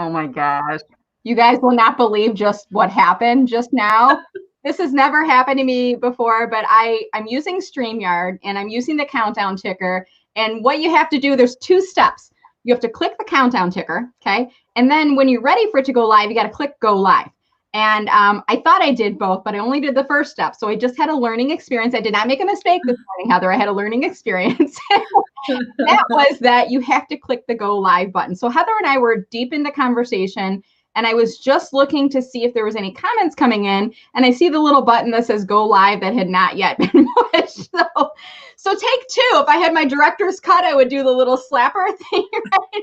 Oh my gosh. You guys will not believe just what happened just now. This has never happened to me before, but I'm using StreamYard and I'm using the countdown ticker. And what you have to do, there's 2 steps. You have to click the countdown ticker, okay? And then when you're ready for it to go live, you got to click go live. And I thought I did both, but I only did the first step. So I just had a learning experience. I did not make a mistake this morning, Heather. I had a learning experience. That was that you have to click the go live button. So Heather and I were deep in the conversation, and I was just looking to see if there was any comments coming in, and I see the little button that says go live that had not yet been pushed. So take 2. If I had my director's cut, I would do the little slapper thing, right?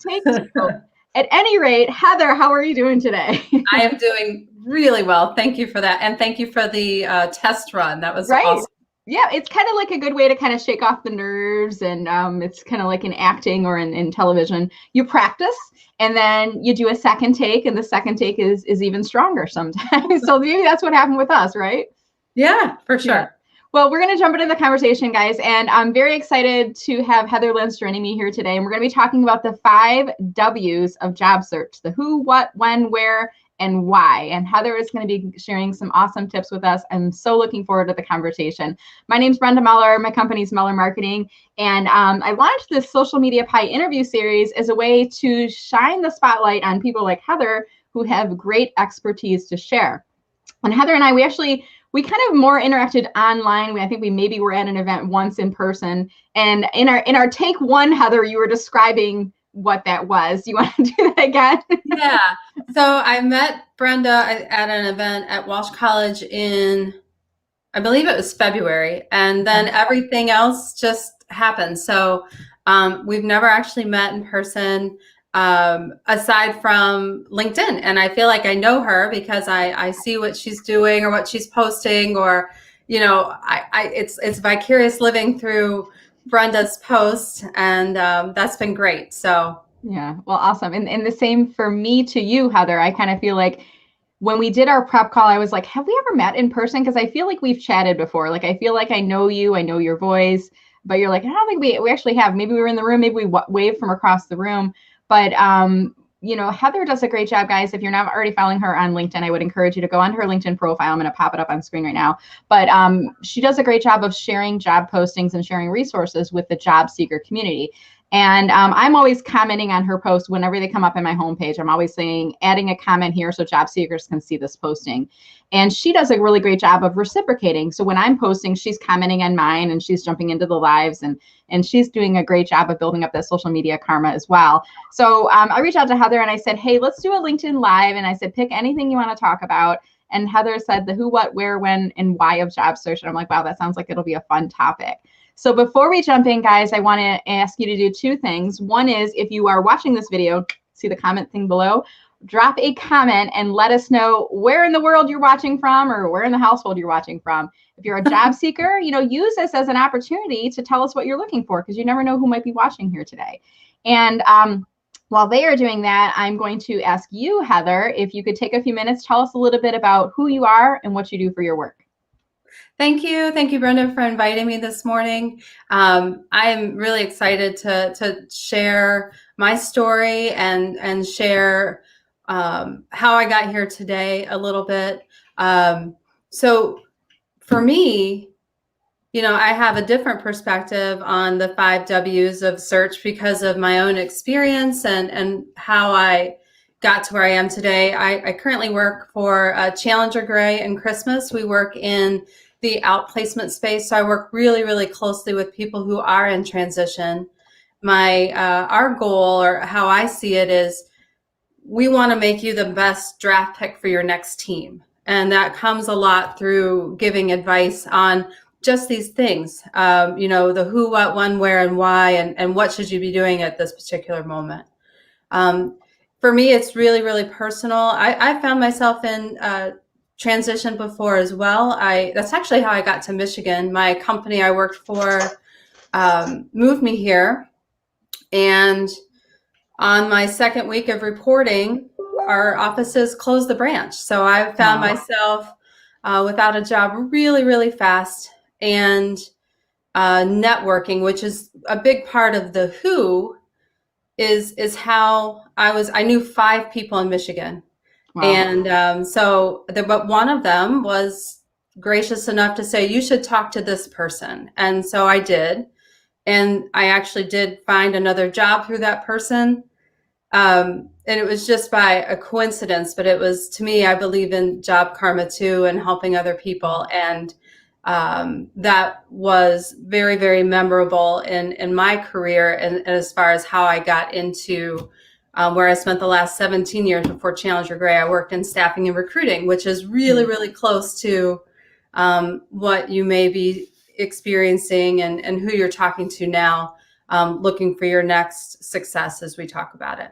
Take 2. At any rate, Heather, how are you doing today? I am doing really well. Thank you for that. And thank you for the test run. That was awesome. Yeah, it's kind of like a good way to kind of shake off the nerves. And it's kind of like in acting or in television. You practice and then you do a second take, and the second take is even stronger sometimes. So maybe that's what happened with us, right? Yeah, for sure. Yeah. Well, we're going to jump into the conversation, guys, and I'm very excited to have Heather Linz joining me here today. And we're going to be talking about the 5 W's of job search: the who, what, when, where, and why. And Heather is going to be sharing some awesome tips with us. I'm so looking forward to the conversation. My name's Brenda Meller. My company's Meller Marketing. And I launched this Social Media Pie interview series as a way to shine the spotlight on people like Heather who have great expertise to share. And Heather and I, we kind of more interacted online. I think we maybe were at an event once in person. And in our take 1, Heather, you were describing what that was. You want to do that again? Yeah. So I met Brenda at an event at Walsh College in, I believe it was February. And then everything else just happened. So we've never actually met in person aside from LinkedIn. And I feel like I know her because I see what she's doing or what she's posting, or, it's vicarious living through Brenda's post, and that's been great. So yeah, well, awesome. And the same for me to you, Heather. I kind of feel like when we did our prep call, I was like, have we ever met in person? Because I feel like we've chatted before. Like, I feel like I know you, I know your voice, but you're like, I don't think we actually have. Maybe we were in the room, maybe we waved from across the room. But Heather does a great job, guys. If you're not already following her on LinkedIn, I would encourage you to go onto her LinkedIn profile. I'm going to pop it up on screen right now. But she does a great job of sharing job postings and sharing resources with the job seeker community. And I'm always commenting on her posts whenever they come up in my homepage. I'm always saying, adding a comment here so job seekers can see this posting. And she does a really great job of reciprocating. So when I'm posting, she's commenting on mine and she's jumping into the lives, and she's doing a great job of building up that social media karma as well. So I reached out to Heather and I said, hey, let's do a LinkedIn Live. And I said, pick anything you want to talk about. And Heather said the who, what, where, when, and why of job search. And I'm like, wow, that sounds like it'll be a fun topic. So before we jump in, guys, I want to ask you to do 2 things. One is, if you are watching this video, see the comment thing below, drop a comment and let us know where in the world you're watching from or where in the household you're watching from. If you're a job seeker, use this as an opportunity to tell us what you're looking for, because you never know who might be watching here today. And while they are doing that, I'm going to ask you, Heather, if you could take a few minutes, tell us a little bit about who you are and what you do for your work. Thank you, Brenda, for inviting me this morning. I'm really excited to share my story and share how I got here today a little bit. So for me, I have a different perspective on the 5 W's of search because of my own experience and how I got to where I am today. I currently work for Challenger Gray and Christmas. We work in the outplacement space. So I work really, really closely with people who are in transition. Our goal, or how I see it, is we want to make you the best draft pick for your next team. And that comes a lot through giving advice on just these things, the who, what, when, where, and why, and what should you be doing at this particular moment. For me, it's really, really personal. I found myself in transition before as well. That's actually how I got to Michigan. My company I worked for moved me here, and on my second week of reporting, our offices closed the branch. So I found myself without a job really, really fast. And networking, which is a big part of the who, is how I knew 5 people in Michigan. Wow. And but one of them was gracious enough to say, you should talk to this person. And so I did. And I actually did find another job through that person. And it was just by a coincidence, but it was, to me, I believe in job karma too, and helping other people. And that was very, very memorable in my career, and as far as how I got into where I spent the last 17 years before Challenger Gray. I worked in staffing and recruiting, which is really, really close to what you may be experiencing and who you're talking to now, looking for your next success as we talk about it.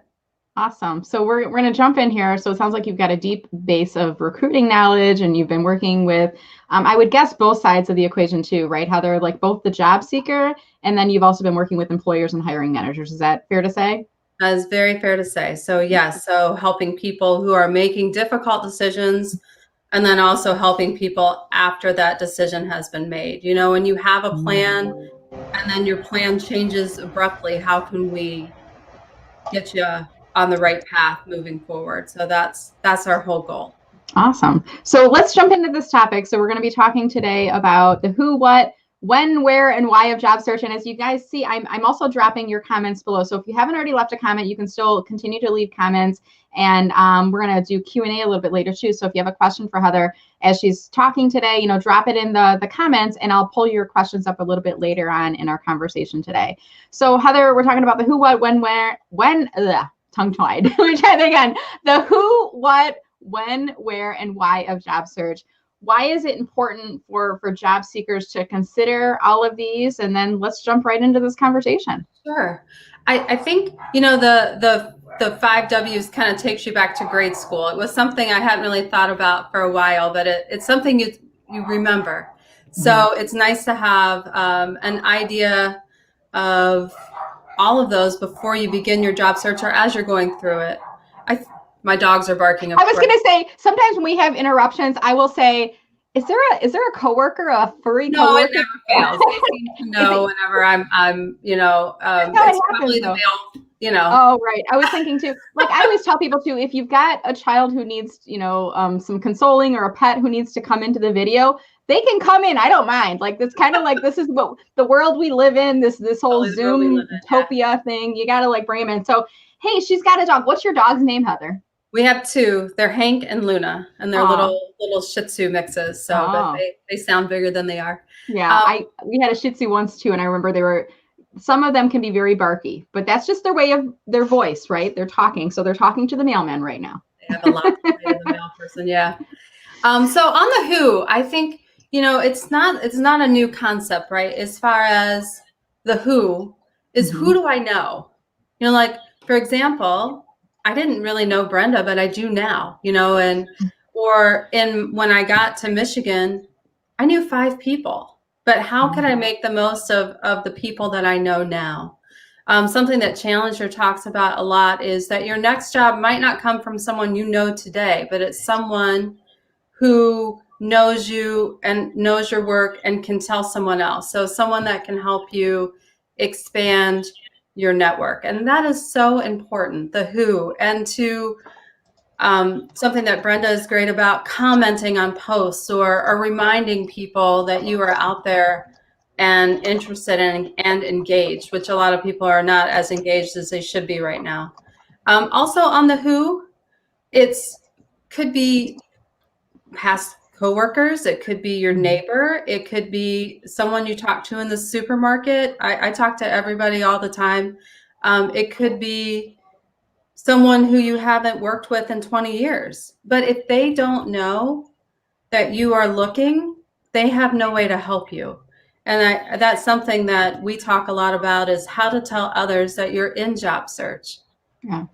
Awesome. So we're going to jump in here. So it sounds like you've got a deep base of recruiting knowledge, and you've been working with, I would guess, both sides of the equation too, right? How they're like both the job seeker, and then you've also been working with employers and hiring managers. Is that fair to say? That is very fair to say. So yes, so helping people who are making difficult decisions, and then also helping people after that decision has been made. You know, when you have a plan and then your plan changes abruptly, how can we get you on the right path moving forward? So that's our whole goal. Awesome. So let's jump into this topic. So we're going to be talking today about the who, what, when, where, and why of job search. And as you guys see, I'm also dropping your comments below. So if you haven't already left a comment, you can still continue to leave comments. And we're going to do Q&A a little bit later too. So if you have a question for Heather as she's talking today, you know, drop it in the comments, and I'll pull your questions up a little bit later on in our conversation today. So Heather, we're talking about the who, what, when, where, when, tongue-tied. Let me try that again. The who, what, when, where, and why of job search. Why is it important for job seekers to consider all of these? And then let's jump right into this conversation. Sure. I think, you know, the 5 W's kind of takes you back to grade school. It was something I hadn't really thought about for a while, but it's something you remember. So it's nice to have an idea of all of those before you begin your job search or as you're going through it. My dogs are barking. I was going to say, sometimes when we have interruptions, I will say, is there a coworker, a furry coworker? No, it never fails. They seem to know whenever I'm, you know, it's probably the male, you know. Oh, right. I was thinking too, like I always tell people too, if you've got a child who needs, you know, some consoling, or a pet who needs to come into the video, they can come in. I don't mind. Like, it's kind of like, this is what the world we live in, this whole Zoom utopia thing. You got to like bring them in. So, hey, she's got a dog. What's your dog's name, Heather? We have 2. They're Hank and Luna, and they're little Shih Tzu mixes. So, but they sound bigger than they are. Yeah, we had a Shih Tzu once too, and I remember some of them can be very barky, but that's just their way of their voice, right? They're talking, so they're talking to the mailman right now. They have a lot to say to the mail person, yeah. So on the who, I think, you know, it's not a new concept, right? As far as the who is, who do I know? You know, like, for example, I didn't really know Brenda, but I do now, you know, when I got to Michigan, I knew 5 people, but how could I make the most of the people that I know now? Something that Challenger talks about a lot is that your next job might not come from someone you know today, but it's someone who knows you and knows your work and can tell someone else. So someone that can help you expand your network. And that is so important, the who. And to something that Brenda is great about, commenting on posts or reminding people that you are out there and interested in and engaged, which a lot of people are not as engaged as they should be right now. Also on the who, could be past coworkers, it could be your neighbor, it could be someone you talk to in the supermarket. I talk to everybody all the time. It could be someone who you haven't worked with in 20 years. But if they don't know that you are looking, they have no way to help you. And that's something that we talk a lot about, is how to tell others that you're in job search. Yeah.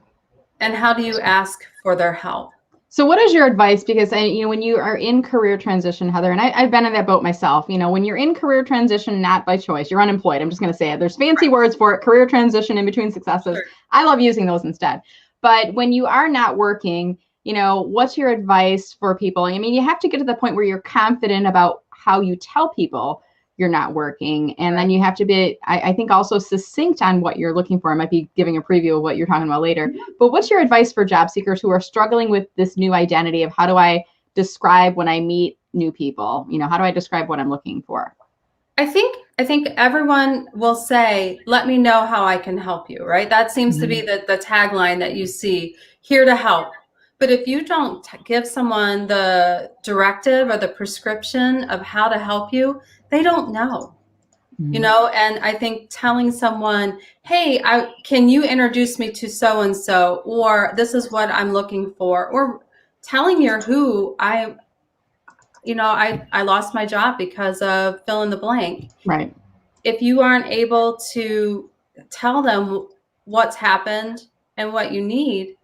And how do you ask for their help? So what is your advice? Because, you know, when you are in career transition, Heather, and I've been in that boat myself, you know, when you're in career transition, not by choice, you're unemployed. I'm just going to say it. There's fancy words for it, career transition in between successes. Sure. I love using those instead. But when you are not working, you know, what's your advice for people? I mean, you have to get to the point where you're confident about how you tell people you're not working. And then you have to be, I think, also succinct on what you're looking for. I might be giving a preview of what you're talking about later. But what's your advice for job seekers who are struggling with this new identity of how do I describe when I meet new people? You know, how do I describe what I'm looking for? I think everyone will say, let me know how I can help you, right? That seems to be the tagline that you see, here to help. But if you don't give someone the directive or the prescription of how to help you, they don't know, you know? And I think telling someone, hey, can you introduce me to so-and-so, or this is what I'm looking for, or telling your who, I lost my job because of fill in the blank. Right. If you aren't able to tell them what's happened and what you need,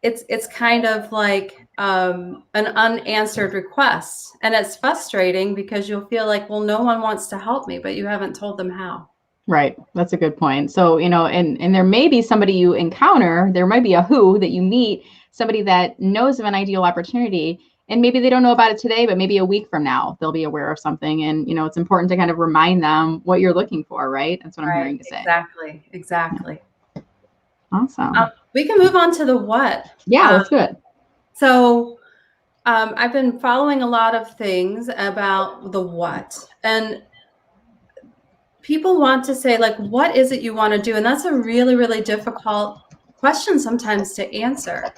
it's kind of like an unanswered request. And it's frustrating because you'll feel like, well, no one wants to help me, but you haven't told them how. Right. That's a good point. So, you know, and there may be somebody you encounter, there might be a who that you meet, somebody that knows of an ideal opportunity. And maybe they don't know about it today, but maybe a week from now, they'll be aware of something. And, you know, it's important to kind of remind them what you're looking for, right? That's what I'm hearing you say. Exactly. Awesome. We can move on to the what. Yeah, let's do it. So I've been following a lot of things about the what. And people want to say, like, what is it you want to do? And that's a really, really difficult question sometimes to answer.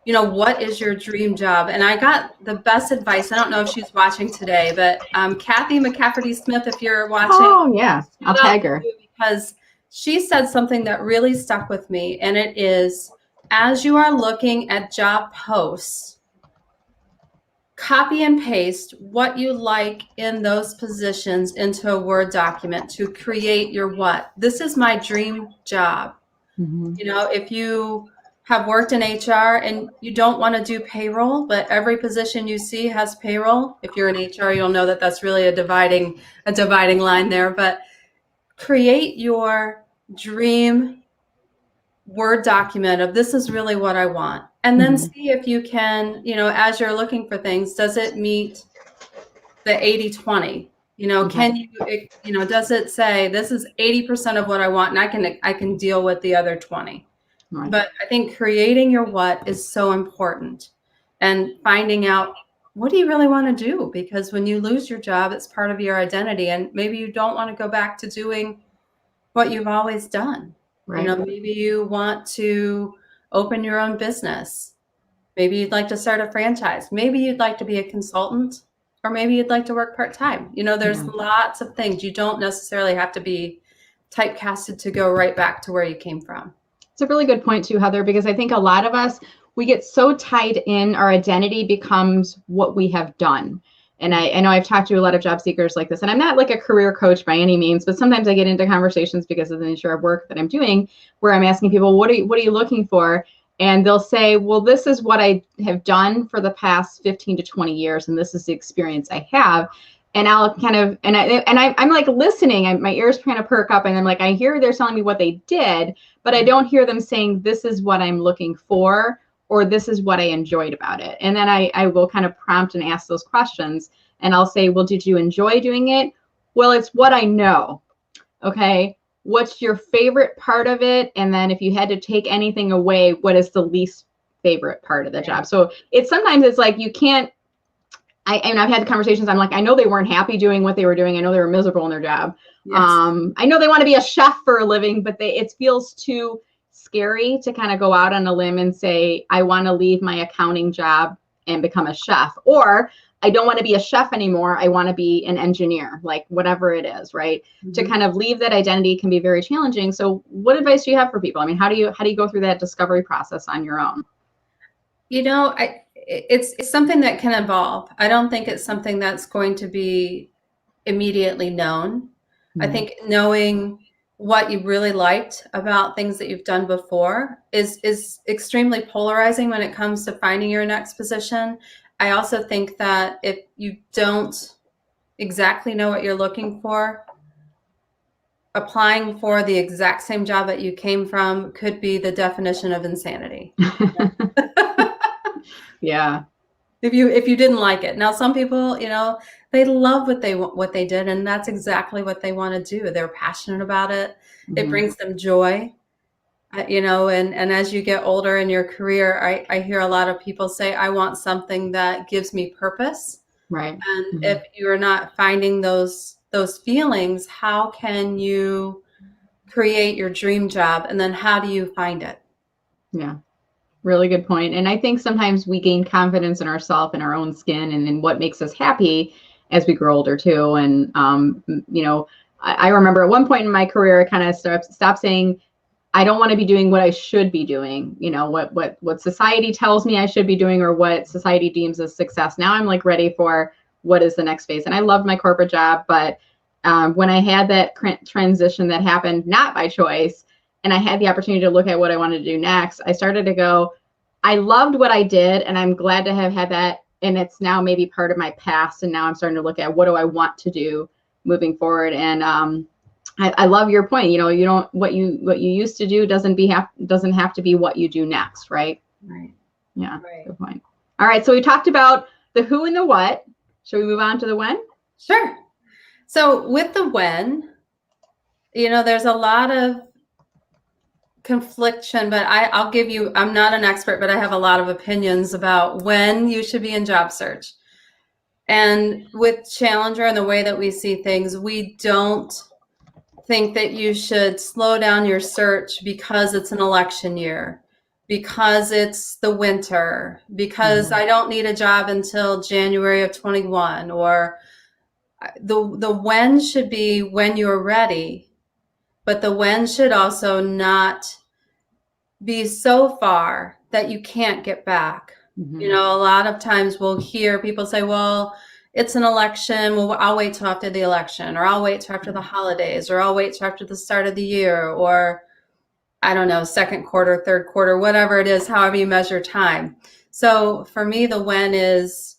You know, what is your dream job? And I got the best advice. I don't know if she's watching today, but Kathy McCafferty-Smith, if you're watching. Oh, yeah. I'll tag her. Because she said something that really stuck with me. And it is, as you are looking at job posts, copy and paste what you like in those positions into a Word document to create your what. This is my dream job. Mm-hmm. You know, if you have worked in HR and you don't want to do payroll, but every position you see has payroll. If you're in HR, you'll know that that's really a dividing line there. But create your dream Word document of this is really what I want. And then see if you can, you know, as you're looking for things, does it meet the 80-20? You know, can you, you know, does it say this is 80% of what I want and I can deal with the other 20? Right. But I think creating your what is so important, and finding out what do you really want to do? Because when you lose your job, it's part of your identity, and maybe you don't want to go back to doing what you've always done. Right. You know, maybe you want to open your own business. Maybe you'd like to start a franchise. Maybe you'd like to be a consultant, or maybe you'd like to work part-time. You know, there's lots of things. You don't necessarily have to be typecasted to go right back to where you came from. It's a really good point too, Heather, because I think a lot of us, we get so tied in, our identity becomes what we have done. And I know I've talked to a lot of job seekers like this, and I'm not like a career coach by any means, but sometimes I get into conversations because of the nature of work that I'm doing, where I'm asking people, what are you looking for? And they'll say, well, this is what I have done for the past 15 to 20 years, and this is the experience I have. And I'll kind of, I'm like listening, my ears kind of perk up, and I'm like, I hear they're telling me what they did, but I don't hear them saying, this is what I'm looking for, or this is what I enjoyed about it. And then I will kind of prompt and ask those questions, and I'll say, well, did you enjoy doing it? Well, it's what I know. Okay. What's your favorite part of it? And then if you had to take anything away, what is the least favorite part of the job? So sometimes it's like, you can't, and I've had conversations, I'm like, I know they weren't happy doing what they were doing. I know they were miserable in their job. Yes. I know they want to be a chef for a living, but it feels too scary to kind of go out on a limb and say, I want to leave my accounting job and become a chef, or I don't want to be a chef anymore. I want to be an engineer, like whatever it is, right? Mm-hmm. To kind of leave that identity can be very challenging. So what advice do you have for people? I mean, how do you go through that discovery process on your own? You know, it's something that can evolve. I don't think it's something that's going to be immediately known. Mm-hmm. I think knowing what you really liked about things that you've done before is extremely polarizing when it comes to finding your next position. I also think that if you don't exactly know what you're looking for, applying for the exact same job that you came from could be the definition of insanity. Yeah. If you didn't like it. Now, some people, you know, they love what they did, and that's exactly what they want to do. They're passionate about it. It brings them joy. And as you get older in your career, I hear a lot of people say, I want something that gives me purpose. Right. And if you're not finding those feelings, how can you create your dream job? And then how do you find it? Yeah. Really good point. And I think sometimes we gain confidence in ourselves and our own skin and in what makes us happy as we grow older too. And, I remember at one point in my career, I kind of stopped saying, I don't want to be doing what I should be doing, what society tells me I should be doing or what society deems as success. Now I'm like ready for what is the next phase. And I loved my corporate job, but when I had that transition that happened, not by choice, and I had the opportunity to look at what I wanted to do next, I started to go, I loved what I did, and I'm glad to have had that. And it's now maybe part of my past. And now I'm starting to look at what do I want to do moving forward. And I love your point. You don't what you used to do doesn't have to be what you do next, right? Right. Yeah. Right. Good point. All right. So we talked about the who and the what. Should we move on to the when? Sure. So with the when, there's a lot of confliction, but I'll give you, I'm not an expert, but I have a lot of opinions about when you should be in job search. And with Challenger and the way that we see things, we don't think that you should slow down your search because it's an election year, because it's the winter, because I don't need a job until January of 21, or the when should be when you're ready, but the when should also not be so far that you can't get back. A lot of times we'll hear people say, well, it's an election. Well, I'll wait till after the election, or I'll wait till after the holidays, or I'll wait till after the start of the year, or I don't know, second quarter, third quarter, whatever it is, however you measure time. So for me, the when is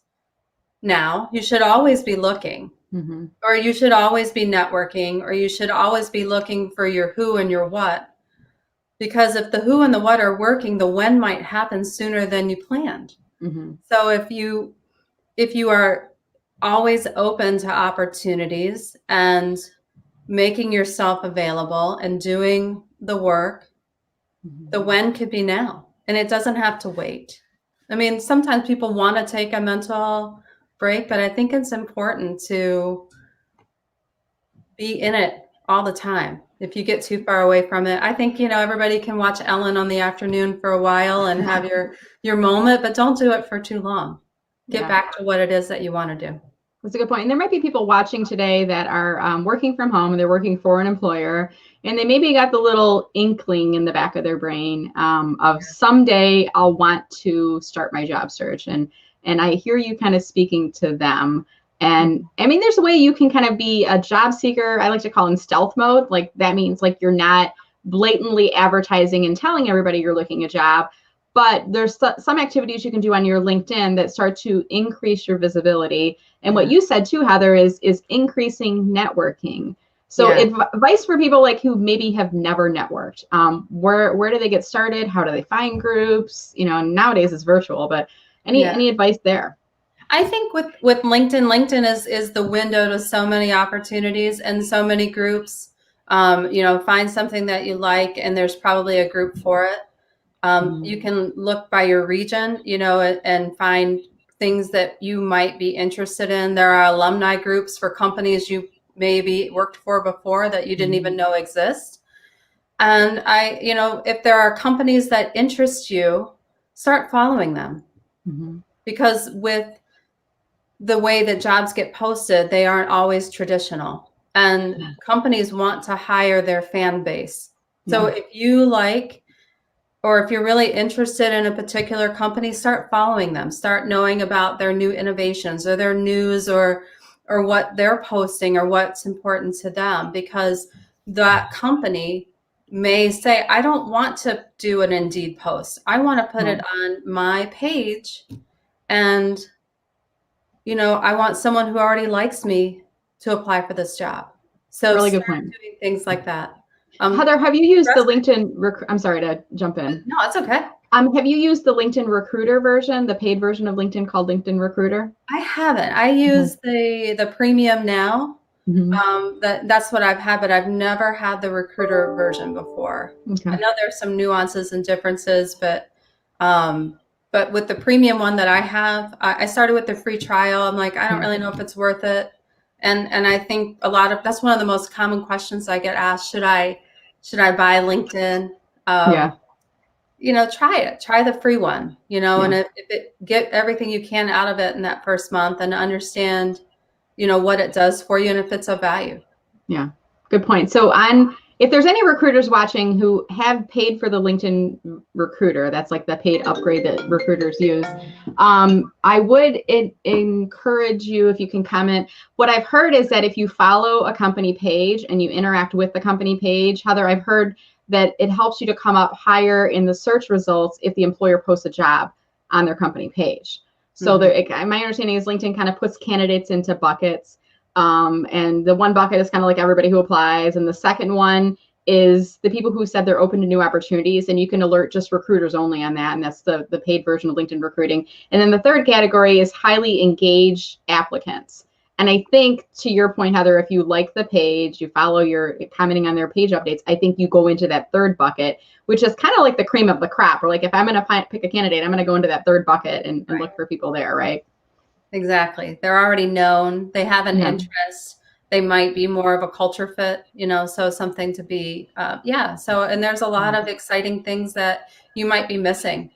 now. You should always be looking, or you should always be networking, or you should always be looking for your who and your what. Because if the who and the what are working, the when might happen sooner than you planned. So if you are always open to opportunities and making yourself available and doing the work, the when could be now. And it doesn't have to wait. I mean, sometimes people want to take a mental break, but I think it's important to be in it all the time. If you get too far away from it, I think, everybody can watch Ellen on the afternoon for a while and have your moment, but don't do it for too long. Get back to what it is that you want to do. That's a good point. And there might be people watching today that are working from home and they're working for an employer, and they maybe got the little inkling in the back of their brain of someday I'll want to start my job search. And I hear you kind of speaking to them. And I mean, there's a way you can kind of be a job seeker. I like to call in stealth mode. Like that means like you're not blatantly advertising and telling everybody you're looking a job, but there's some activities you can do on your LinkedIn that start to increase your visibility. And what you said too, Heather, is increasing networking. So advice for people like who maybe have never networked. Where do they get started? How do they find groups? Nowadays it's virtual, but any advice there? I think with LinkedIn is the window to so many opportunities and so many groups. Find something that you like, and there's probably a group for it. You can look by your region, and find things that you might be interested in. There are alumni groups for companies you maybe worked for before that you didn't even know exist. And if there are companies that interest you, start following them. Because with the way that jobs get posted, they aren't always traditional, and companies want to hire their fan base. So if you like, or if you're really interested in a particular company, start following them, start knowing about their new innovations or their news or what they're posting or what's important to them, because that company may say, I don't want to do an Indeed post. I want to put it on my page, and I want someone who already likes me to apply for this job. So really good point. Doing things like that. Heather, have you used the LinkedIn? I'm sorry to jump in. No, it's okay. Have you used the LinkedIn Recruiter version, the paid version of LinkedIn called LinkedIn Recruiter? I haven't. I use the premium now. Mm-hmm. That's what I've had, but I've never had the recruiter version before. I Okay. know there's some nuances and differences, but with the premium one that I have, I started with the free trial. I'm like, I don't really know if it's worth it. And I think that's one of the most common questions I get asked. Should I buy LinkedIn? Yeah. Try it. Try the free one, Yeah. and if it get everything you can out of it in that first month and understand, what it does for you and if it's of value. Yeah. Good point. So if there's any recruiters watching who have paid for the LinkedIn Recruiter, that's like the paid upgrade that recruiters use. I would encourage you, if you can comment. What I've heard is that if you follow a company page and you interact with the company page, Heather, I've heard that it helps you to come up higher in the search results if the employer posts a job on their company page. So my understanding is LinkedIn kind of puts candidates into buckets. And the one bucket is kind of like everybody who applies. And the second one is the people who said they're open to new opportunities, and you can alert just recruiters only on that. And that's the paid version of LinkedIn recruiting. And then the third category is highly engaged applicants. And I think, to your point, Heather, if you like the page, you follow, you're commenting on their page updates, I think you go into that third bucket, which is kind of like the cream of the crop. Or like, if I'm going to pick a candidate, I'm going to go into that third bucket and look for people there, right? Exactly. They're already known. They have an interest. They might be more of a culture fit, so something to be, yeah. So, and there's a lot of exciting things that you might be missing.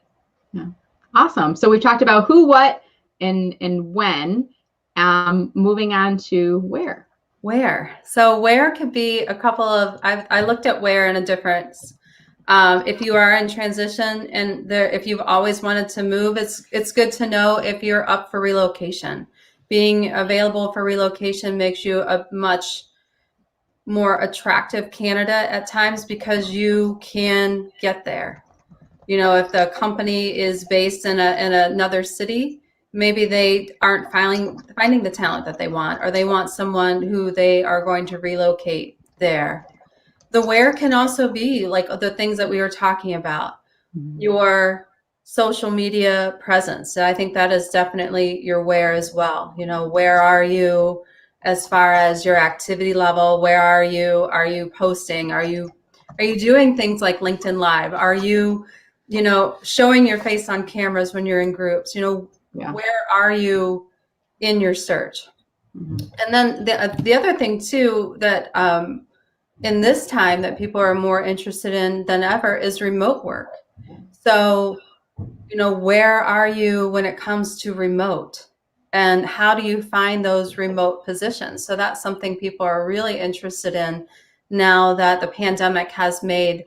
Yeah. Awesome. So we've talked about who, what, and when. Moving on to where. Where. So where could be a couple of, I looked at where in a difference. If you are in transition and if you've always wanted to move, it's good to know if you're up for relocation. Being available for relocation makes you a much more attractive candidate at times because you can get there. If the company is based in another city, maybe they aren't finding the talent that they want, or they want someone who they are going to relocate there. The where can also be like the things that we were talking about, your social media presence. And I think that is definitely your where as well. Where are you as far as your activity level? Where are you? Are you posting? Are you doing things like LinkedIn Live? Are you, showing your face on cameras when you're in groups? Where are you in your search? And then the other thing too that in this time that people are more interested in than ever is remote work. So, where are you when it comes to remote? And how do you find those remote positions? So that's something people are really interested in now that the pandemic has made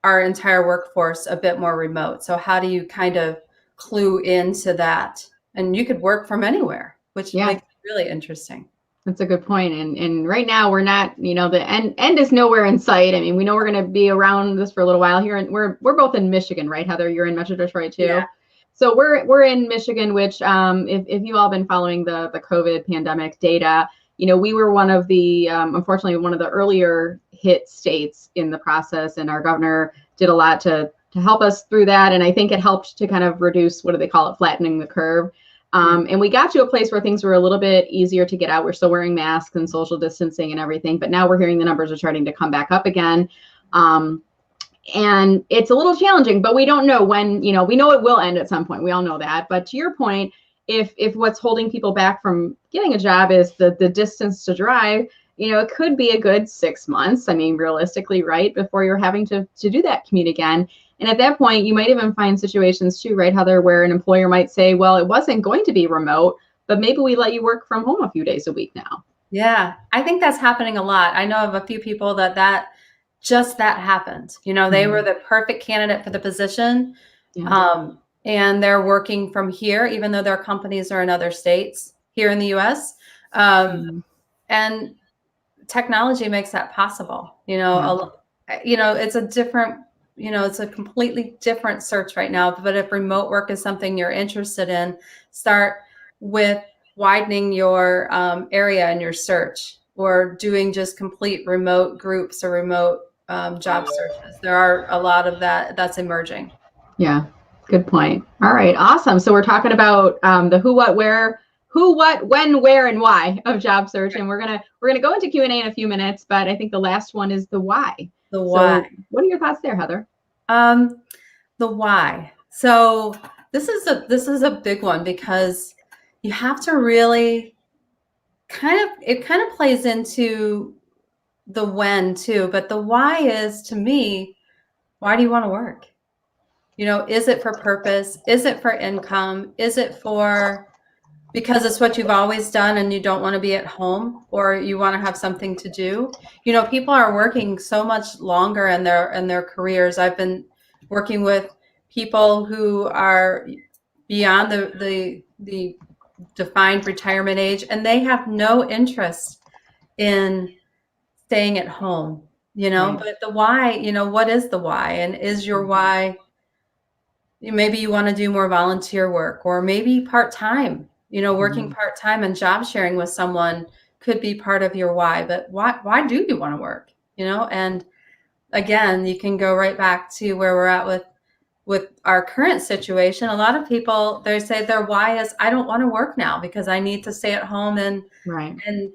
our entire workforce a bit more remote. So how do you kind of clue into that? And you could work from anywhere, which makes it really interesting. That's a good point. And right now we're not, the end is nowhere in sight. I mean, we know we're going to be around this for a little while here, and we're both in Michigan, right, Heather? You're in Metro Detroit too. Yeah. So we're in Michigan, which if you all been following the COVID pandemic data, we were one of the unfortunately one of the earlier hit states in the process, and our governor did a lot to help us through that. And I think it helped to kind of reduce, what do they call it, flattening the curve. And we got to a place where things were a little bit easier to get out. We're still wearing masks and social distancing and everything, but now we're hearing the numbers are starting to come back up again. And it's a little challenging, but we don't know when, we know it will end at some point. We all know that. But to your point, if what's holding people back from getting a job is the distance to drive, it could be a good 6 months. I mean, realistically, right, before you're having to do that commute again. And at that point, you might even find situations too, right, Heather, where an employer might say, well, it wasn't going to be remote, but maybe we let you work from home a few days a week now. Yeah, I think that's happening a lot. I know of a few people that happened. They were the perfect candidate for the position. Yeah. And they're working from here, even though their companies are in other states here in the US. And technology makes that possible. It's a different, it's a completely different search right now. But if remote work is something you're interested in, start with widening your area in your search, or doing just complete remote groups or remote job searches. There are a lot of that's emerging. Yeah. Good point. All right. Awesome. So we're talking about the who, what, where, who, what, when, where, and why of job search. And we're gonna go into Q&A in a few minutes, but I think the last one is the why. The So why. what are your thoughts there, Heather? The why. So this is a big one, because you have to really it kind of plays into the when too, but the why is, to me, why do you want to work? Is it for purpose? Is it for income? Is it for because it's what you've always done and you don't want to be at home, or you want to have something to do? People are working so much longer in their careers. I've been working with people who are beyond the defined retirement age, and they have no interest in staying at home, Right. but the why, what is the why? And is your why, maybe you want to do more volunteer work, or maybe part-time, working part-time and job sharing with someone could be part of your why. But why do you want to work? And again, you can go right back to where we're at with our current situation. A lot of people, they say their why is, I don't want to work now because I need to stay at home and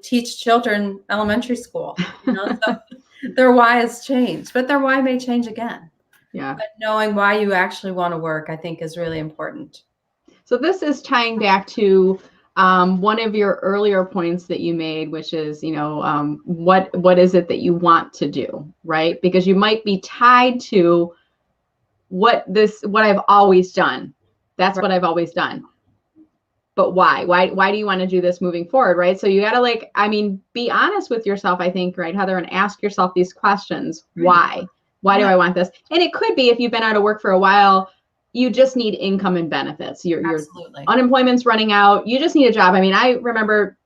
teach children elementary school. So their why has changed, but their why may change again. Yeah. But knowing why you actually want to work, I think, is really important. So this is tying back to one of your earlier points that you made, which is, what is it that you want to do, right? Because you might be tied to what I've always done. That's right. What I've always done. But why? Why do you want to do this moving forward, right? So you got to be honest with yourself, I think, right, Heather, and ask yourself these questions. Why? Why do I want this? And it could be, if you've been out of work for a while, you just need income and benefits. Your unemployment's running out. You just need a job. I remember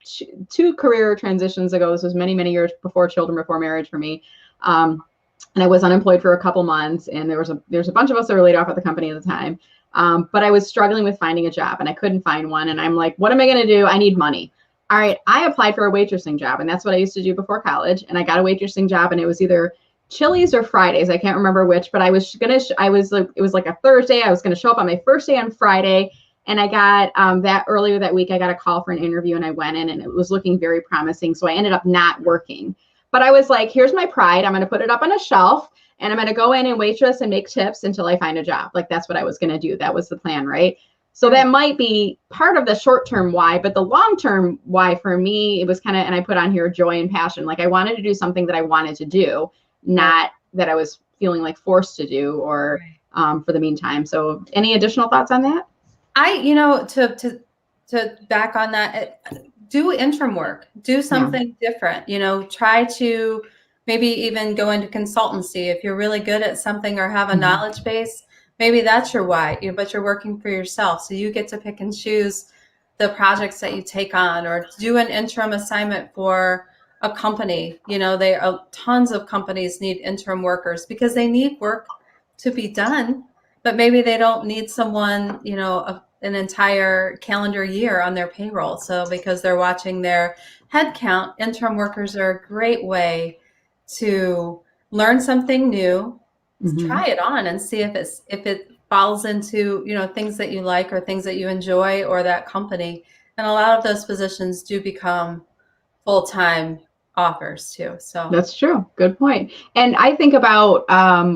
two career transitions ago. This was many, many years before children, before marriage for me. And I was unemployed for a couple months, and there's a bunch of us that were laid off at the company at the time. But I was struggling with finding a job, and I couldn't find one. And I'm like, what am I going to do? I need money. All right. I applied for a waitressing job, and that's what I used to do before college. And I got a waitressing job, and it was either Chili's or Fridays. I can't remember which, but it was like a Thursday. I was going to show up on my first day on Friday. And I got that earlier that week, I got a call for an interview, and I went in, and it was looking very promising. So I ended up not working. But I was like, here's my pride. I'm going to put it up on a shelf, and I'm going to go in and waitress and make tips until I find a job. Like, that's what I was going to do. That was the plan, right? So that might be part of the short-term why, but the long-term why for me, it was kind of, and I put on here, joy and passion. Like, I wanted to do something that I wanted to do, not that I was feeling like forced to do, or for the meantime. So any additional thoughts on that? To back on that, do interim work, do something different, try to maybe even go into consultancy. If you're really good at something or have a knowledge base, maybe that's your why, but you're working for yourself. So you get to pick and choose the projects that you take on, or do an interim assignment for a company. Tons of companies need interim workers because they need work to be done, but maybe they don't need someone, an entire calendar year on their payroll. So because they're watching their head count, interim workers are a great way to learn something new, try it on and see if it falls into, things that you like or things that you enjoy, or that company. And a lot of those positions do become full-time offers too. So that's true. Good point. And I think about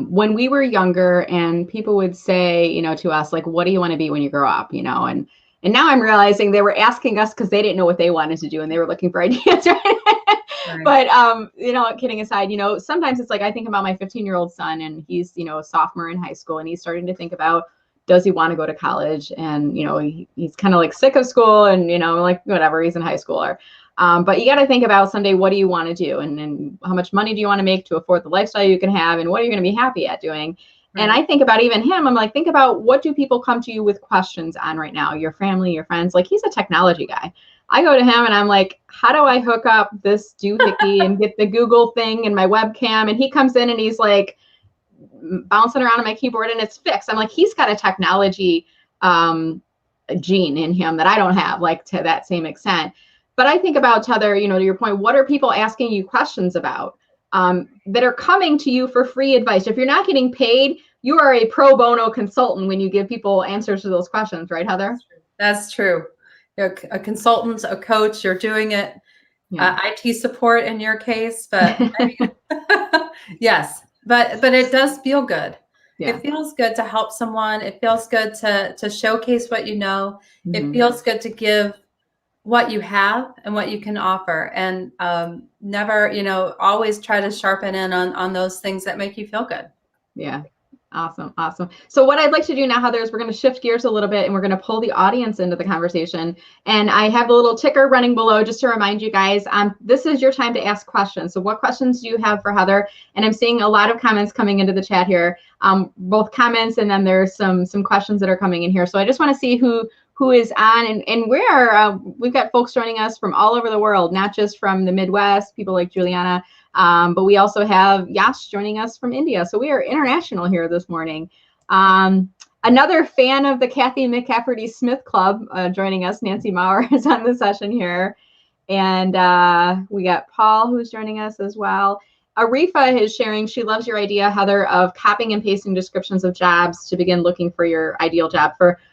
when we were younger, and people would say, to us, like, what do you want to be when you grow up? And now I'm realizing they were asking us because they didn't know what they wanted to do, and they were looking for ideas, right? But kidding aside, sometimes it's like, I think about my 15-year-old son, and he's, a sophomore in high school, and he's starting to think about, does he want to go to college? And, he's kind of like sick of school, and, like, whatever, he's in high school. But you got to think about someday, what do you want to do? And how much money do you want to make to afford the lifestyle you can have? And what are you going to be happy at doing? Right. And I think about even him, I'm like, think about, what do people come to you with questions on right now? Your family, your friends. Like, he's a technology guy. I go to him and I'm like, how do I hook up this doohickey and get the Google thing and my webcam? And he comes in and he's like bouncing around on my keyboard and it's fixed. I'm like, he's got a technology gene in him that I don't have, like, to that same extent. But I think about, Heather, to your point, what are people asking you questions about that are coming to you for free advice? If you're not getting paid, you are a pro bono consultant when you give people answers to those questions, right, Heather? That's true. You're a consultant, a coach, you're doing it. Yeah. IT support in your case, but I mean, yes, but it does feel good. Yeah. It feels good to help someone. It feels good to showcase what you know. It Mhm. feels good to give what you have and what you can offer, and never, always try to sharpen in on those things that make you feel good. Yeah. Awesome. Awesome. So what I'd like to do now, Heather, is we're going to shift gears a little bit and we're going to pull the audience into the conversation. And I have a little ticker running below just to remind you guys, this is your time to ask questions. So what questions do you have for Heather? And I'm seeing a lot of comments coming into the chat here, both comments and then there's some questions that are coming in here. So I just want to see who is on and where. We've got folks joining us from all over the world, not just from the Midwest, people like Juliana, but we also have Yash joining us from India. So we are international here this morning. Another fan of the Kathy McCafferty Smith Club joining us, Nancy Maurer, is on the session here. And we got Paul who's joining us as well. Arifa is sharing, she loves your idea, Heather, of copying and pasting descriptions of jobs to begin looking for your ideal job.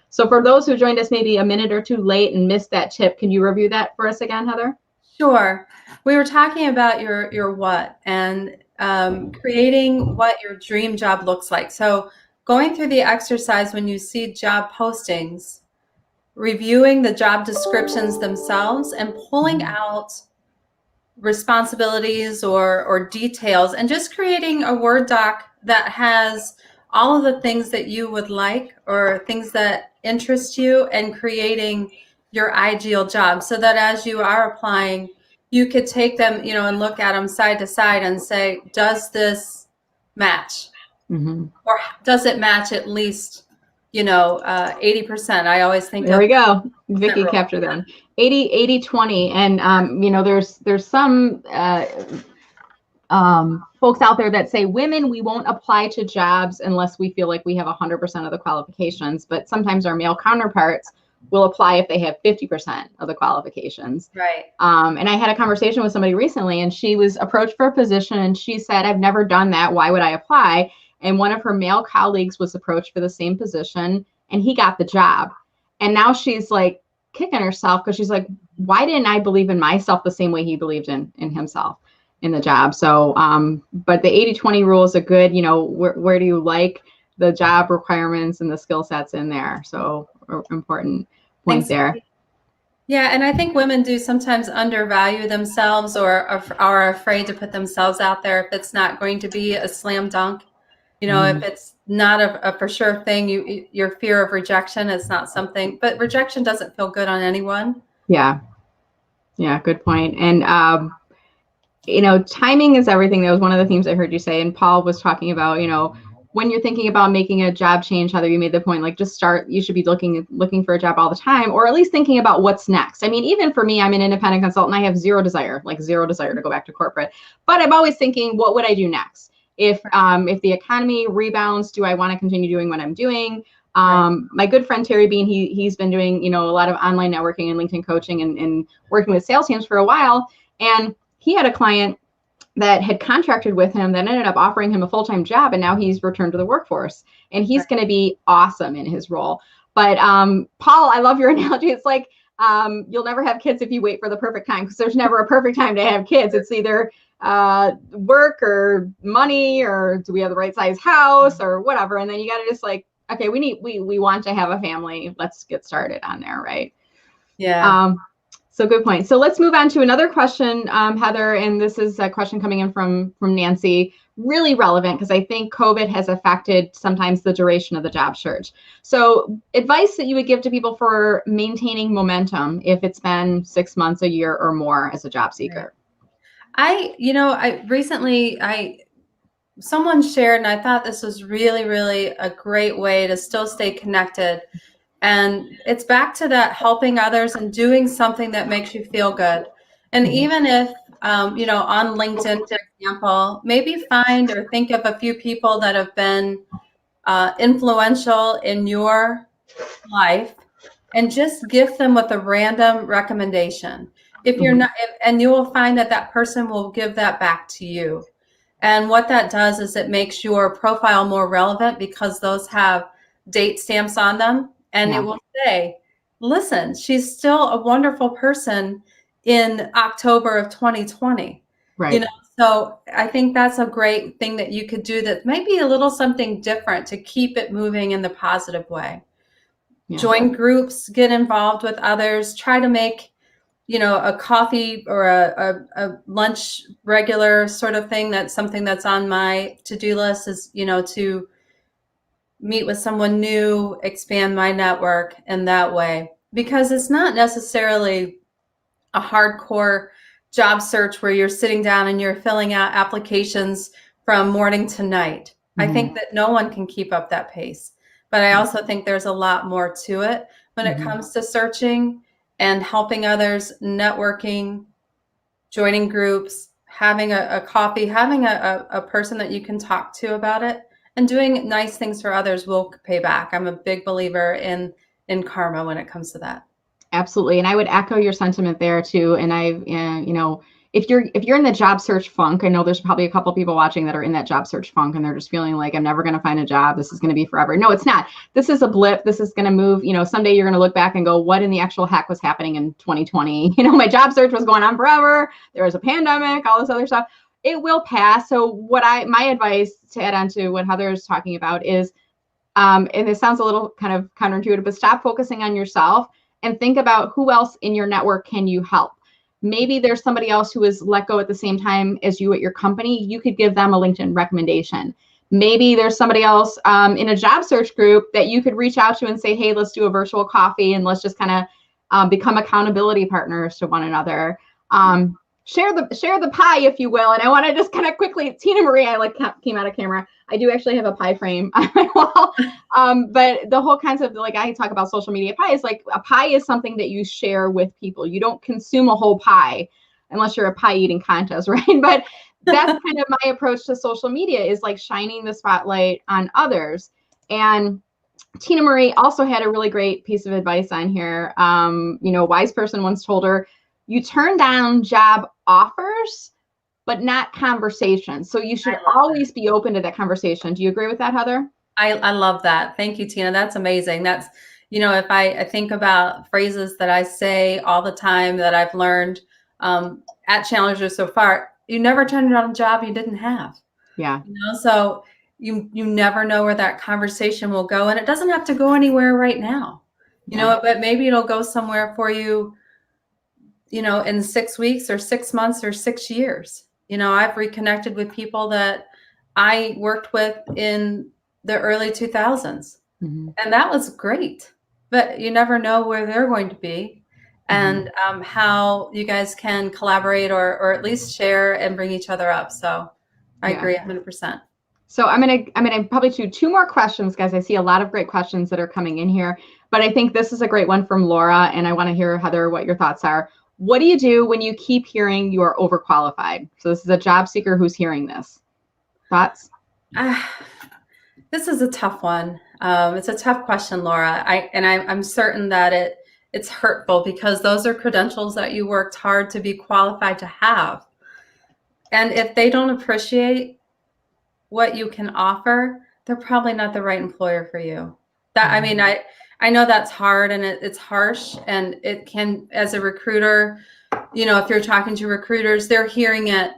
So for those who joined us maybe a minute or two late and missed that tip, can you review that for us again, Heather? Sure. We were talking about your what and creating what your dream job looks like. So going through the exercise when you see job postings, reviewing the job descriptions themselves and pulling out responsibilities or details and just creating a Word doc that has all of the things that you would like or things that interest you, and creating your ideal job so that as you are applying, you could take them, and look at them side to side and say, does this match? Mm-hmm. Or does it match at least, 80%? I always think there we go. Vicky rule. captured that one. 80-20. And, there's some folks out there that say, women, we won't apply to jobs unless we feel like we have 100% of the qualifications. But sometimes our male counterparts will apply if they have 50% of the qualifications. Right. And I had a conversation with somebody recently, and she was approached for a position, and she said, I've never done that. Why would I apply? And one of her male colleagues was approached for the same position, and he got the job. And now she's like kicking herself because she's like, why didn't I believe in myself the same way he believed in himself in the job? So, but the 80-20 rule is a good, where do you like the job requirements and the skill sets in there? So important point there. Yeah, and I think women do sometimes undervalue themselves or are afraid to put themselves out there if it's not going to be a slam dunk. If it's not a for sure thing, your fear of rejection is not something, but rejection doesn't feel good on anyone. Yeah, good point. And, timing is everything. That was one of the themes I heard you say. And Paul was talking about, when you're thinking about making a job change, Heather, you made the point, like, just start, you should be looking for a job all the time, or at least thinking about what's next. I mean, even for me, I'm an independent consultant. I have zero desire to go back to corporate, but I'm always thinking, what would I do next? If the economy rebounds, do I want to continue doing what I'm doing? My good friend, Terry Bean, he's been doing, a lot of online networking and LinkedIn coaching and working with sales teams for a while. And he had a client that had contracted with him that ended up offering him a full-time job, and now he's returned to the workforce, and he's going to be awesome in his role. But Paul, I love your analogy. It's like you'll never have kids if you wait for the perfect time, because there's never a perfect time to have kids. It's either work or money, or do we have the right size house or whatever, and then you got to just like, okay, we want to have a family. Let's get started on there, right? Yeah. So good point. So let's move on to another question, Heather, and this is a question coming in from Nancy, really relevant because I think COVID has affected sometimes the duration of the job search. So advice that you would give to people for maintaining momentum if it's been 6 months, a year, or more as a job seeker. Someone shared, and I thought this was really, really a great way to still stay connected. And it's back to that helping others and doing something that makes you feel good. And even if, on LinkedIn, for example, maybe find or think of a few people that have been influential in your life and just gift them with a random recommendation. If you're not, and you will find that person will give that back to you. And what that does is it makes your profile more relevant because those have date stamps on them. And it will say, listen, she's still a wonderful person in October of 2020. Right. So I think that's a great thing that you could do that might be a little something different to keep it moving in the positive way. Yeah. Join groups, get involved with others, try to make, a coffee or a lunch regular sort of thing. That's something that's on my to-do list is, to meet with someone new, expand my network in that way, because it's not necessarily a hardcore job search where you're sitting down and you're filling out applications from morning to night. I think that no one can keep up that pace. But I also think there's a lot more to it when it comes to searching and helping others, networking, joining groups, having a coffee, having a person that you can talk to about it, and doing nice things for others will pay back. I'm a big believer in karma when it comes to that. Absolutely. And I would echo your sentiment there too. And if you're in the job search funk, I know there's probably a couple of people watching that are in that job search funk and they're just feeling like, I'm never going to find a job. This is going to be forever. No, it's not. This is a blip. This is going to move. Someday you're going to look back and go, what in the actual heck was happening in 2020? My job search was going on forever. There was a pandemic, all this other stuff. It will pass. So my advice to add on to what Heather is talking about is, and this sounds a little kind of counterintuitive, but stop focusing on yourself and think about who else in your network can you help. Maybe there's somebody else who is let go at the same time as you at your company. You could give them a LinkedIn recommendation. Maybe there's somebody else in a job search group that you could reach out to and say, hey, let's do a virtual coffee and let's just kind of become accountability partners to one another. Share the pie, if you will. And I want to just kind of quickly, Tina Marie, I came out of camera. I do actually have a pie frame on my wall. But the whole concept, I talk about social media pie, is like a pie is something that you share with people. You don't consume a whole pie unless you're a pie eating contest, right? But that's kind of my approach to social media, is like shining the spotlight on others. And Tina Marie also had a really great piece of advice on here. A wise person once told her, you turn down job offers, but not conversations. So you should always be open to that conversation. Do you agree with that, Heather? I love that. Thank you, Tina. That's amazing. That's, if I think about phrases that I say all the time that I've learned at Challenger so far, you never turn down a job you didn't have. Yeah. So you never know where that conversation will go. And it doesn't have to go anywhere right now, but maybe it'll go somewhere for you, in 6 weeks or 6 months or 6 years. I've reconnected with people that I worked with in the early 2000s. And that was great, but you never know where they're going to be and how you guys can collaborate or at least share and bring each other up. So I agree 100%. So I'm gonna probably do 2 more questions, guys. I see a lot of great questions that are coming in here, but I think this is a great one from Laura, and I want to hear, Heather, what your thoughts are. What do you do when you keep hearing you are overqualified? So this is a job seeker who's hearing this. Thoughts? This is a tough one. It's a tough question, Laura. I'm certain that it's hurtful because those are credentials that you worked hard to be qualified to have. And if they don't appreciate what you can offer, they're probably not the right employer for you. I know that's hard and it's harsh, and it can, as a recruiter, if you're talking to recruiters, they're hearing it,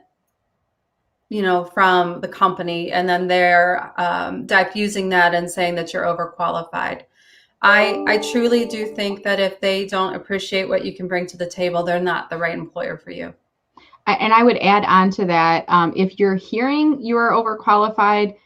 from the company, and then they're diffusing that and saying that you're overqualified. I truly do think that if they don't appreciate what you can bring to the table, they're not the right employer for you. And I would add on to that, if you're hearing you are overqualified,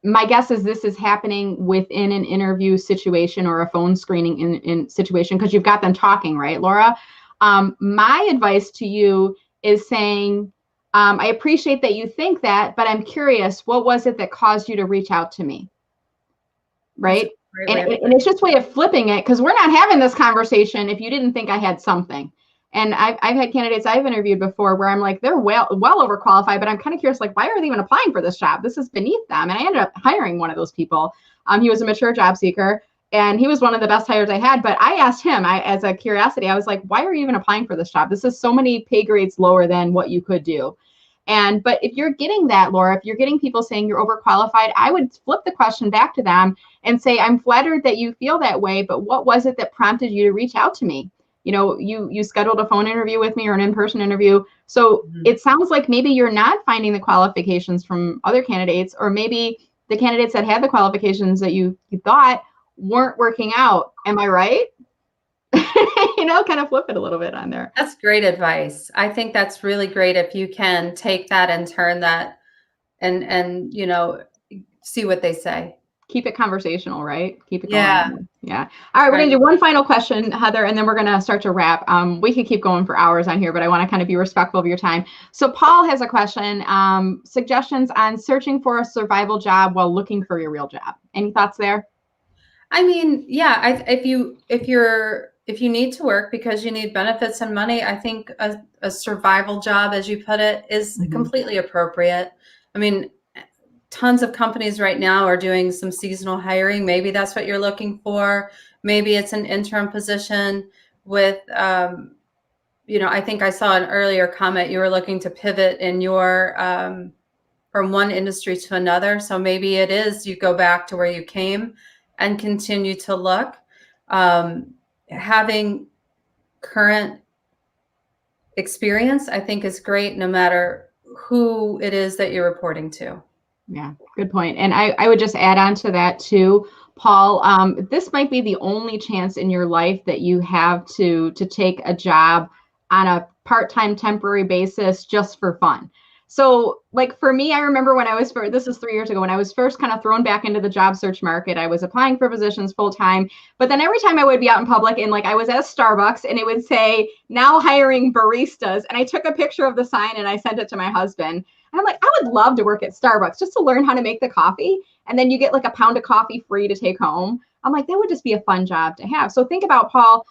my guess is this is happening within an interview situation or a phone screening in situation, because you've got them talking, right, Laura? My advice to you is saying, I appreciate that you think that, but I'm curious, what was it that caused you to reach out to me? Right? And it's just a way of flipping it, because we're not having this conversation if you didn't think I had something. And I've had candidates I've interviewed before where I'm like, they're well overqualified, but I'm kind of curious, like, why are they even applying for this job? This is beneath them. And I ended up hiring one of those people. He was a mature job seeker, and he was one of the best hires I had. But I asked him, as a curiosity, I was like, why are you even applying for this job? This is so many pay grades lower than what you could do. But if you're getting that, Laura, if you're getting people saying you're overqualified, I would flip the question back to them and say, I'm flattered that you feel that way, but what was it that prompted you to reach out to me? You scheduled a phone interview with me or an in-person interview. So it sounds like maybe you're not finding the qualifications from other candidates, or maybe the candidates that had the qualifications that you thought weren't working out. Am I right? Kind of flip it a little bit on there. That's great advice. I think that's really great if you can take that and turn that and see what they say. Keep it conversational, right? Keep it going. Yeah. Yeah. All right. We're going to do one final question, Heather, and then we're going to start to wrap. We could keep going for hours on here, but I want to kind of be respectful of your time. So Paul has a question, suggestions on searching for a survival job while looking for your real job. Any thoughts there? I mean, yeah, if you need to work because you need benefits and money, I think a survival job, as you put it, is completely appropriate. I mean, tons of companies right now are doing some seasonal hiring. Maybe that's what you're looking for. Maybe it's an interim position with, I think I saw an earlier comment, you were looking to pivot in your, from one industry to another. So maybe it is, you go back to where you came and continue to look. Having current experience, I think, is great no matter who it is that you're reporting to. Yeah, good point. And I would just add on to that too, Paul, this might be the only chance in your life that you have to take a job on a part-time temporary basis just for fun. So like for me, I remember when this is 3 years ago, when I was first kind of thrown back into the job search market, I was applying for positions full time, but then every time I would be out in public and like I was at a Starbucks and it would say, now hiring baristas. And I took a picture of the sign and I sent it to my husband. And I'm like, I would love to work at Starbucks just to learn how to make the coffee. And then you get like a pound of coffee free to take home. I'm like, that would just be a fun job to have. So think about, Paul,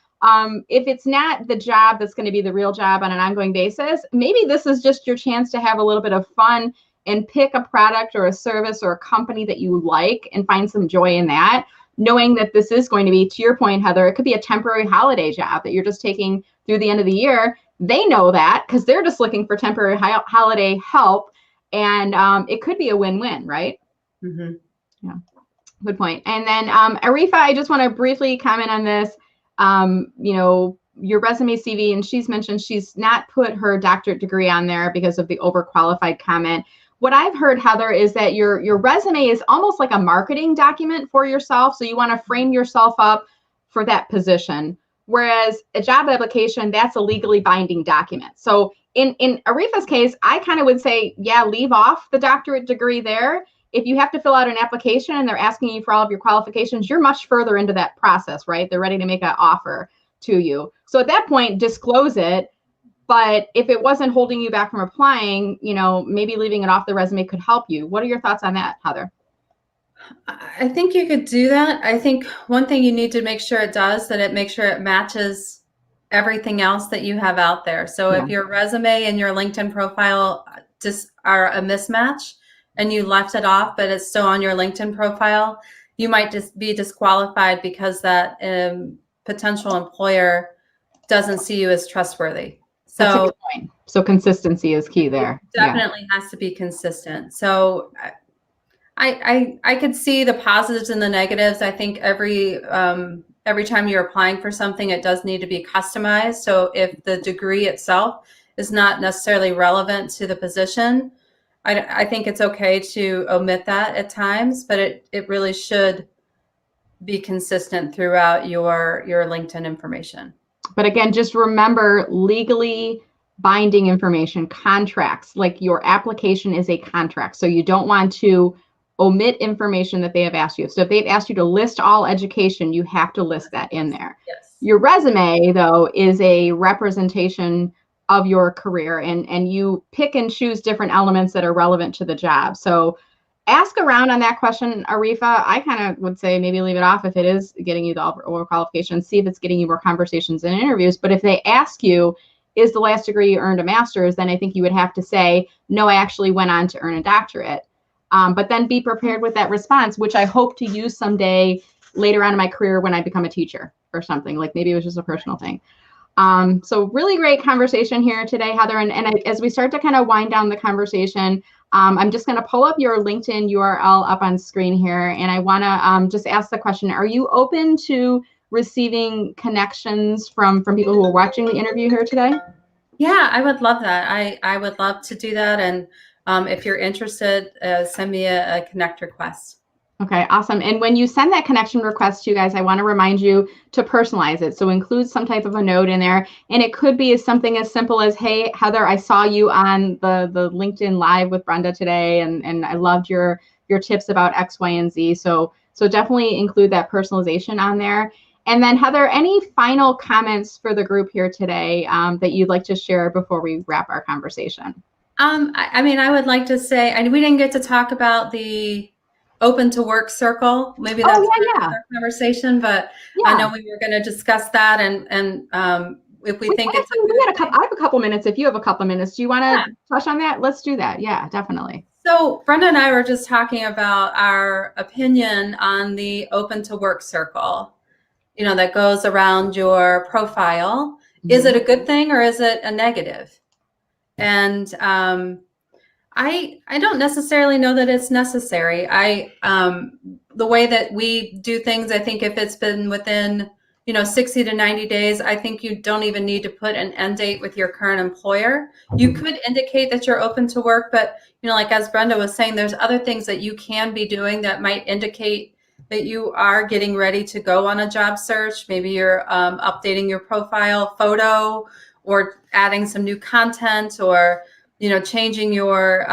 if it's not the job that's going to be the real job on an ongoing basis, maybe this is just your chance to have a little bit of fun and pick a product or a service or a company that you like and find some joy in that, knowing that this is going to be, to your point, Heather, it could be a temporary holiday job that you're just taking through the end of the year. They know that because they're just looking for temporary holiday help, and it could be a win-win, right? Mm-hmm. Yeah, good point. And then Arifa, I just want to briefly comment on this. Your resume CV, and she's mentioned she's not put her doctorate degree on there because of the overqualified comment. What I've heard, Heather, is that your resume is almost like a marketing document for yourself. So you want to frame yourself up for that position. Whereas a job application, that's a legally binding document. So in Arifa's case, I kind of would say, yeah, leave off the doctorate degree there. If you have to fill out an application and they're asking you for all of your qualifications, you're much further into that process, right? They're ready to make an offer to you. So at that point, disclose it. But if it wasn't holding you back from applying, maybe leaving it off the resume could help you. What are your thoughts on that, Heather? I think you could do that. I think one thing you need to make sure it does, that it makes sure it matches everything else that you have out there. So if your resume and your LinkedIn profile just are a mismatch and you left it off, but it's still on your LinkedIn profile, you might just be disqualified because that potential employer doesn't see you as trustworthy. So that's a good point. So consistency is key there. It definitely has to be consistent. So I could see the positives and the negatives. I think every time you're applying for something, it does need to be customized. So if the degree itself is not necessarily relevant to the position, I think it's okay to omit that at times, but it really should be consistent throughout your LinkedIn information. But again, just remember legally binding information, contracts, like your application is a contract. So you don't want to omit information that they have asked you. So if they've asked you to list all education, you have to list that in there. Yes. Your resume, though, is a representation of your career, and you pick and choose different elements that are relevant to the job. So ask around on that question, Arifa. I kind of would say maybe leave it off if it is getting you the overqualification. See if it's getting you more conversations and interviews. But if they ask you, is the last degree you earned a master's, then I think you would have to say, no, I actually went on to earn a doctorate. But then be prepared with that response, which I hope to use someday later on in my career when I become a teacher or something. Like maybe it was just a personal thing. So really great conversation here today, Heather. And as we start to kind of wind down the conversation, I'm just going to pull up your LinkedIn URL up on screen here. And I want to just ask the question, are you open to receiving connections from people who are watching the interview here today? Yeah, I would love that. I would love to do that. And if you're interested, send me a connect request. Okay, awesome. And when you send that connection request to you guys, I want to remind you to personalize it. So include some type of a note in there. And it could be something as simple as, hey, Heather, I saw you on the LinkedIn Live with Brenda today, and I loved your tips about X, Y, and Z. So definitely include that personalization on there. And then Heather, any final comments for the group here today that you'd like to share before we wrap our conversation? I mean, I would like to say, we didn't get to talk about the open to work circle. Maybe that's another conversation, but I know we were going to discuss that. And if we think it's I have a couple minutes. If you have a couple minutes, do you want to touch on that? Let's do that. Yeah, definitely. So Brenda and I were just talking about our opinion on the open to work circle, that goes around your profile. Mm-hmm. Is it a good thing or is it a negative? And I don't necessarily know that it's necessary. The way that we do things, I think if it's been within 60 to 90 days, I think you don't even need to put an end date with your current employer. You could indicate that you're open to work, but like as Brenda was saying, there's other things that you can be doing that might indicate that you are getting ready to go on a job search. Maybe you're updating your profile photo or adding some new content or changing your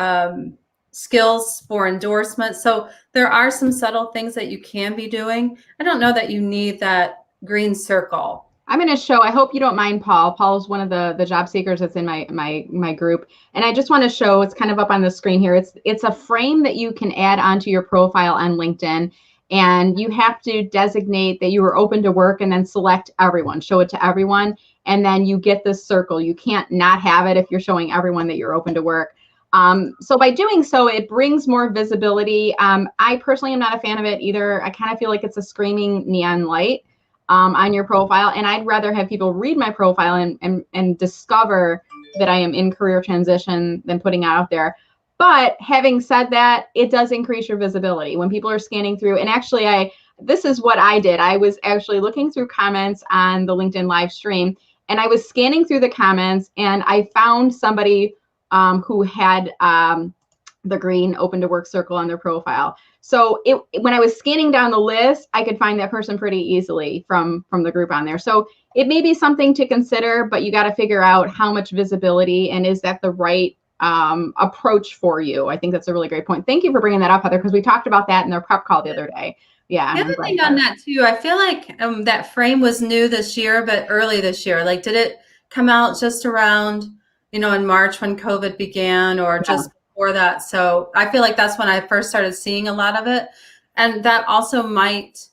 skills for endorsement. So there are some subtle things that you can be doing. I don't know that you need that green circle. I'm going to show, I hope you don't mind, Paul. Paul's one of the job seekers that's in my group. And I just want to show, it's kind of up on the screen here. It's a frame that you can add onto your profile on LinkedIn. And you have to designate that you are open to work and then select everyone, show it to everyone. And then you get this circle. You can't not have it if you're showing everyone that you're open to work. So by doing so, it brings more visibility. I personally am not a fan of it either. I kind of feel like it's a screaming neon light on your profile. And I'd rather have people read my profile and discover that I am in career transition than putting it out there. But having said that, it does increase your visibility when people are scanning through. And actually, this is what I did. I was actually looking through comments on the LinkedIn live stream, and I was scanning through the comments, and I found somebody who had the green open to work circle on their profile. So when I was scanning down the list, I could find that person pretty easily from the group on there. So it may be something to consider, but you got to figure out how much visibility and is that the right approach for you. I think that's a really great point. Thank you for bringing that up, Heather, because we talked about that in their prep call the other day. Yeah. The other thing on that too, I feel like that frame was new this year, but early this year. Like, did it come out just around, in March when COVID began, or just before that? So I feel like that's when I first started seeing a lot of it. And that also might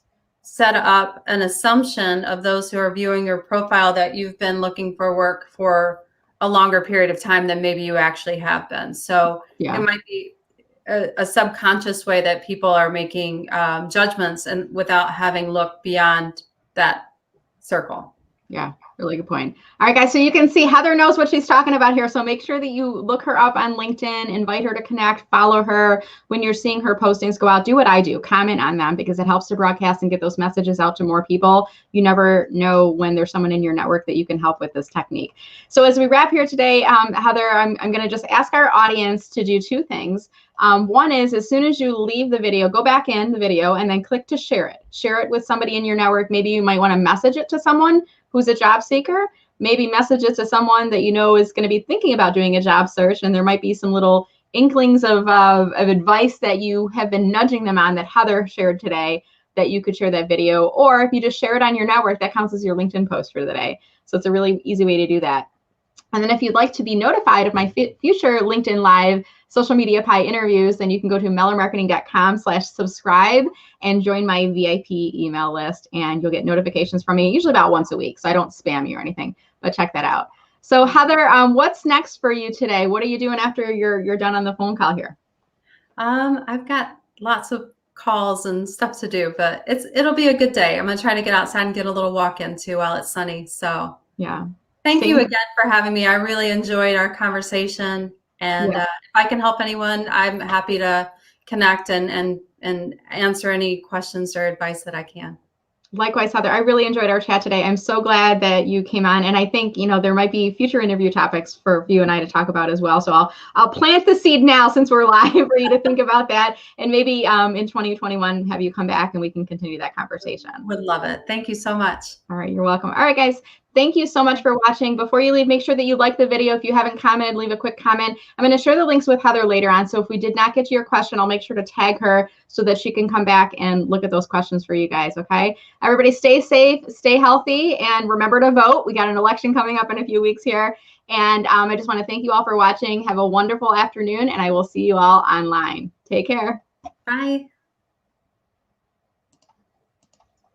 set up an assumption of those who are viewing your profile that you've been looking for work for a longer period of time than maybe you actually have been. So it might be a subconscious way that people are making judgments and without having looked beyond that circle. Yeah, really good point. All right, guys, so you can see Heather knows what she's talking about here. So make sure that you look her up on LinkedIn, invite her to connect, follow her. When you're seeing her postings go out, do what I do, comment on them, because it helps to broadcast and get those messages out to more people. You never know when there's someone in your network that you can help with this technique. So as we wrap here today, Heather, I'm going to just ask our audience to do two things. One is, as soon as you leave the video, go back in the video and then click to share it. Share it with somebody in your network. Maybe you might want to message it to someone who's a job seeker. Maybe message it to someone that you know is going to be thinking about doing a job search, and there might be some little inklings of advice that you have been nudging them on that Heather shared today, that you could share that video. Or if you just share it on your network, that counts as your LinkedIn post for the day. So it's a really easy way to do that. And then if you'd like to be notified of my future LinkedIn Live Social Media Pie interviews, then you can go to mellermarketing.com/subscribe and join my VIP email list, and you'll get notifications from me usually about once a week. So I don't spam you or anything, but check that out. So Heather, what's next for you today? What are you doing after you're done on the phone call here? I've got lots of calls and stuff to do, but it'll be a good day. I'm going to try to get outside and get a little walk in too while it's sunny. So Yeah. Thank you again for having me. I really enjoyed our conversation. And if I can help anyone, I'm happy to connect and answer any questions or advice that I can. Likewise, Heather, I really enjoyed our chat today. I'm so glad that you came on. And I think, you know, there might be future interview topics for you and I to talk about as well. So I'll plant the seed now since we're live for you to think about that. And maybe in 2021, have you come back and we can continue that conversation. Would love it. Thank you so much. All right, you're welcome. All right, guys. Thank you so much for watching. Before you leave, make sure that you like the video. If you haven't commented, leave a quick comment. I'm going to share the links with Heather later on. So if we did not get to your question, I'll make sure to tag her so that she can come back and look at those questions for you guys, okay? Everybody stay safe, stay healthy, and remember to vote. We got an election coming up in a few weeks here. And I just want to thank you all for watching. Have a wonderful afternoon, and I will see you all online. Take care. Bye.